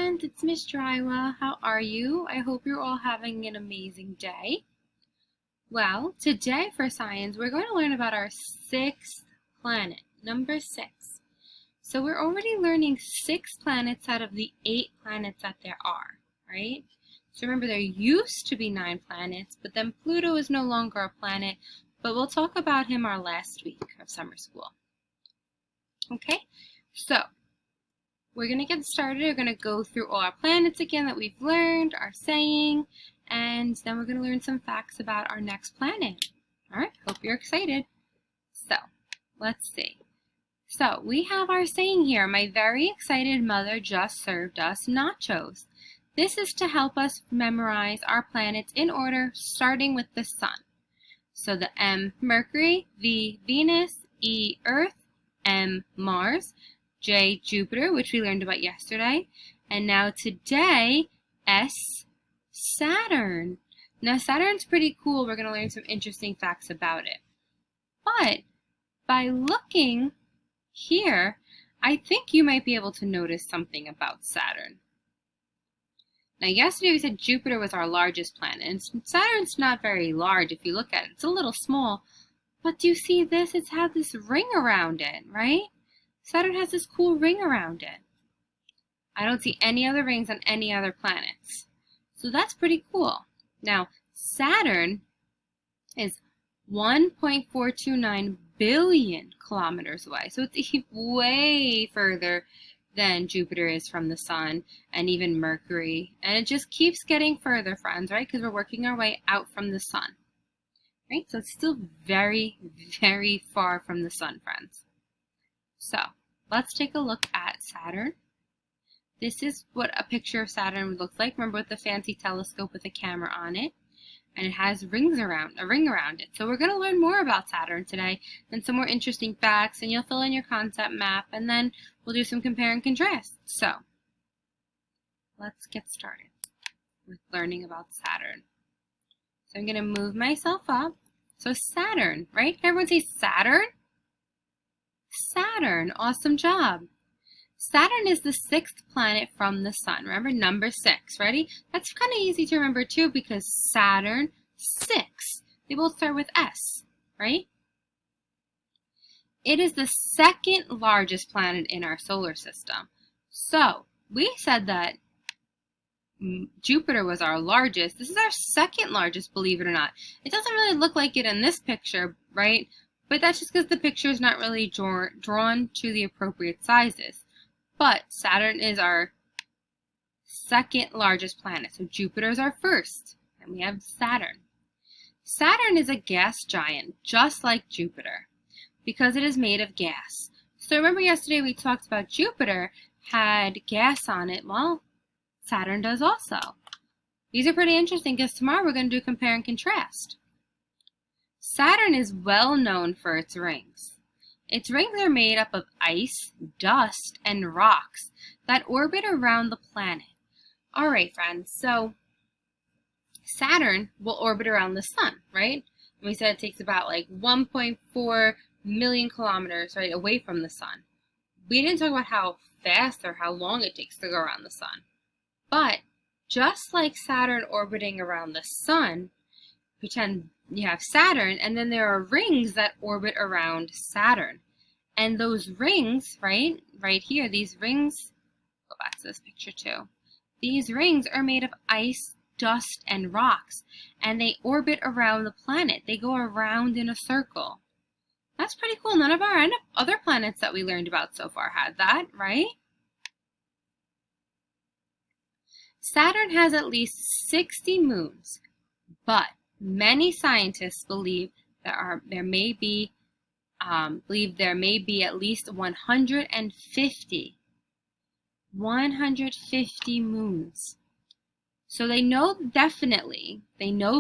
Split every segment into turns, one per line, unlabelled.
friends, it's Miss Drywa. How are you? I hope you're all having an amazing day. Well, today for science, we're going to learn about our sixth planet, number 6. So we're already learning 6 planets out of the 8 planets that there are, right? So remember, there used to be 9 planets, but then Pluto is no longer a planet, but we'll talk about him our last week of summer school. Okay, so we're going to get started. We're going to go through all our planets again that we've learned, our saying, and then we're going to learn some facts about our next planet. All right, hope you're excited. So, let's see. So, we have our saying here, my very excited mother just served us nachos. This is to help us memorize our planets in order, starting with the sun. So the M, Mercury, V, Venus, E, Earth, M, Mars, J, Jupiter, which we learned about yesterday, and now today, S, Saturn. Now Saturn's pretty cool. We're going to learn some interesting facts about it. But by looking here, I think you might be able to notice something about Saturn. Now yesterday we said Jupiter was our largest planet, and Saturn's not very large if you look at it. It's a little small, but do you see this? It's had this ring around it, right? Saturn has this cool ring around it. I don't see any other rings on any other planets. So that's pretty cool. Now, Saturn is 1.429 billion kilometers away. So it's way further than Jupiter is from the sun, and even Mercury. And it just keeps getting further, friends, right? Because we're working our way out from the sun. Right? So it's still very, very far from the sun, friends. So, let's take a look at Saturn. This is what a picture of Saturn would look like. Remember, with the fancy telescope with a camera on it. And it has a ring around it. So we're going to learn more about Saturn today and some more interesting facts, and you'll fill in your concept map, and then we'll do some compare and contrast. So, let's get started with learning about Saturn. So I'm going to move myself up. So Saturn, right? Everyone say Saturn? Saturn, awesome job. Saturn is the 6th planet from the sun. Remember, number 6. Ready? That's kind of easy to remember too, because Saturn, 6. They both start with S, right? It is the 2nd largest planet in our solar system. So, we said that Jupiter was our largest. This is our 2nd largest, believe it or not. It doesn't really look like it in this picture, right? But that's just because the picture is not really drawn to the appropriate sizes. But Saturn is our 2nd largest planet. So Jupiter is our 1st. And we have Saturn. Saturn is a gas giant, just like Jupiter, because it is made of gas. So remember yesterday we talked about Jupiter had gas on it. Well, Saturn does also. These are pretty interesting because tomorrow we're going to do compare and contrast. Saturn is well known for its rings. Its rings are made up of ice, dust, and rocks that orbit around the planet. All right, friends, so Saturn will orbit around the sun, right? And we said it takes about like 1.4 million kilometers, right, away from the sun. We didn't talk about how fast or how long it takes to go around the sun. But just like Saturn orbiting around the sun, pretend you have Saturn, and then there are rings that orbit around Saturn. And those rings, right here, these rings, go back to this picture too. These rings are made of ice, dust, and rocks, and they orbit around the planet. They go around in a circle. That's pretty cool. None of our other planets that we learned about so far had that, right? Saturn has at least 60 moons, but many scientists believe there may be at least 150 moons. So they know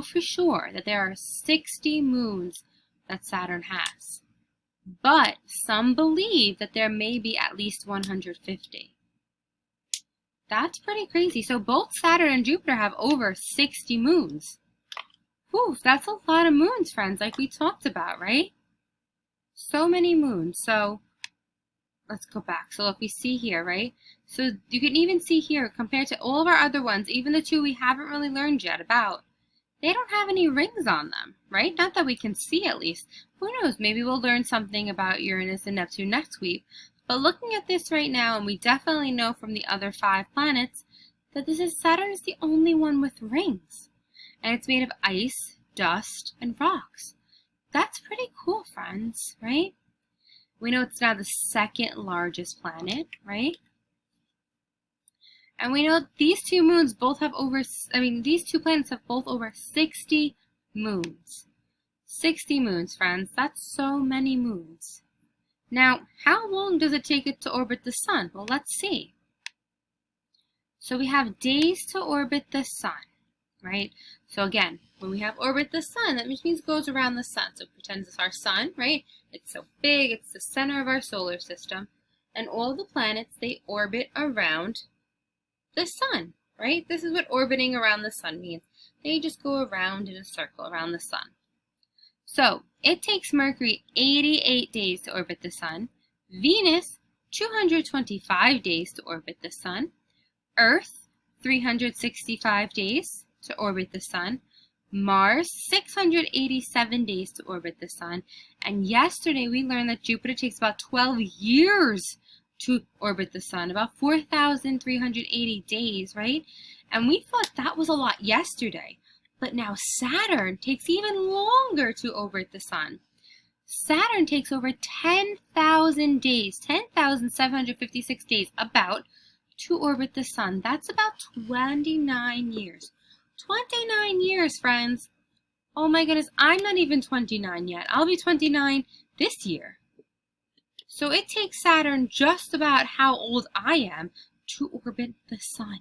for sure that there are 60 moons that Saturn has. But some believe that there may be at least 150. That's pretty crazy. So both Saturn and Jupiter have over 60 moons. Whew, that's a lot of moons, friends, like we talked about, right? So many moons. So let's go back. So if we see here, right? So you can even see here, compared to all of our other ones, even the two we haven't really learned yet about, they don't have any rings on them, right? Not that we can see, at least. Who knows? Maybe we'll learn something about Uranus and Neptune next week. But looking at this right now, and we definitely know from the other 5 planets, that Saturn is the only one with rings. And it's made of ice, dust, and rocks. That's pretty cool, friends, right? We know it's now the 2nd largest planet, right? And we know these two moons both have these two planets have both over 60 moons. 60 moons, friends. That's so many moons. Now, how long does it take it to orbit the sun? Well, let's see. So we have days to orbit the sun, right? So again, when we have orbit the sun, that means it goes around the sun. So pretend it's our sun, right? It's so big, it's the center of our solar system. And all the planets, they orbit around the sun, right? This is what orbiting around the sun means. They just go around in a circle around the sun. So it takes Mercury 88 days to orbit the sun, Venus 225 days to orbit the sun, Earth 365 days to orbit the sun, Mars 687 days to orbit the sun, and yesterday we learned that Jupiter takes about 12 years to orbit the sun, about 4,380 days, right? And we thought that was a lot yesterday, but now Saturn takes even longer to orbit the sun. Saturn takes over 10,000 days, 10,756 days about, to orbit the sun. That's about 29 years. 29 years, friends. Oh my goodness, I'm not even 29 yet. I'll be 29 this year. So it takes Saturn just about how old I am to orbit the sun.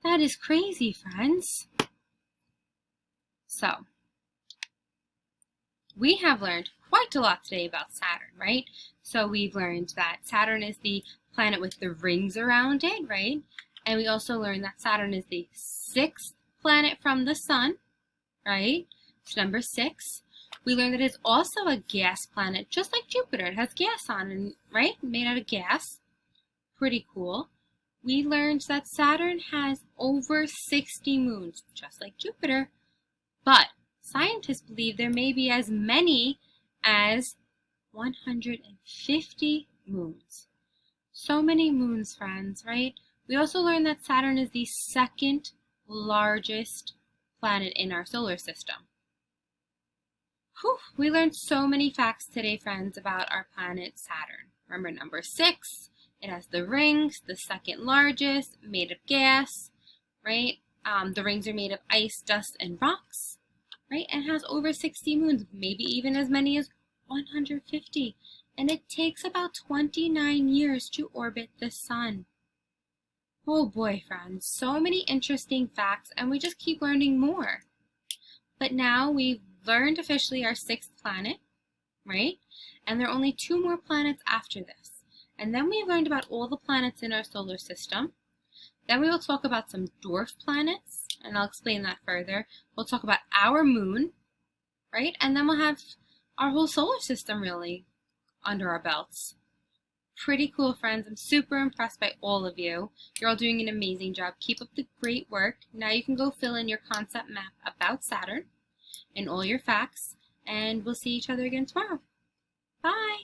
That is crazy, friends. So, we have learned quite a lot today about Saturn, right? So we've learned that Saturn is the planet with the rings around it, right? And we also learned that Saturn is the 6th planet from the sun, right? It's number 6. We learned that it's also a gas planet, just like Jupiter. It has gas on it, right? Made out of gas. Pretty cool. We learned that Saturn has over 60 moons, just like Jupiter. But scientists believe there may be as many as 150 moons. So many moons, friends, right? We also learned that Saturn is the 2nd largest planet in our solar system. Whew, we learned so many facts today, friends, about our planet Saturn. Remember, number 6, it has the rings, the 2nd largest, made of gas, right? The rings are made of ice, dust, and rocks, right? And has over 60 moons, maybe even as many as 150. And it takes about 29 years to orbit the sun. Oh boy, friends, so many interesting facts, and we just keep learning more. But now we've learned officially our 6th planet, right? And there are only 2 more planets after this. And then we've learned about all the planets in our solar system. Then we will talk about some dwarf planets, and I'll explain that further. We'll talk about our moon, right? And then we'll have our whole solar system really under our belts. Pretty cool, friends. I'm super impressed by all of you. You're all doing an amazing job. Keep up the great work. Now you can go fill in your concept map about Saturn and all your facts, and we'll see each other again tomorrow. Bye!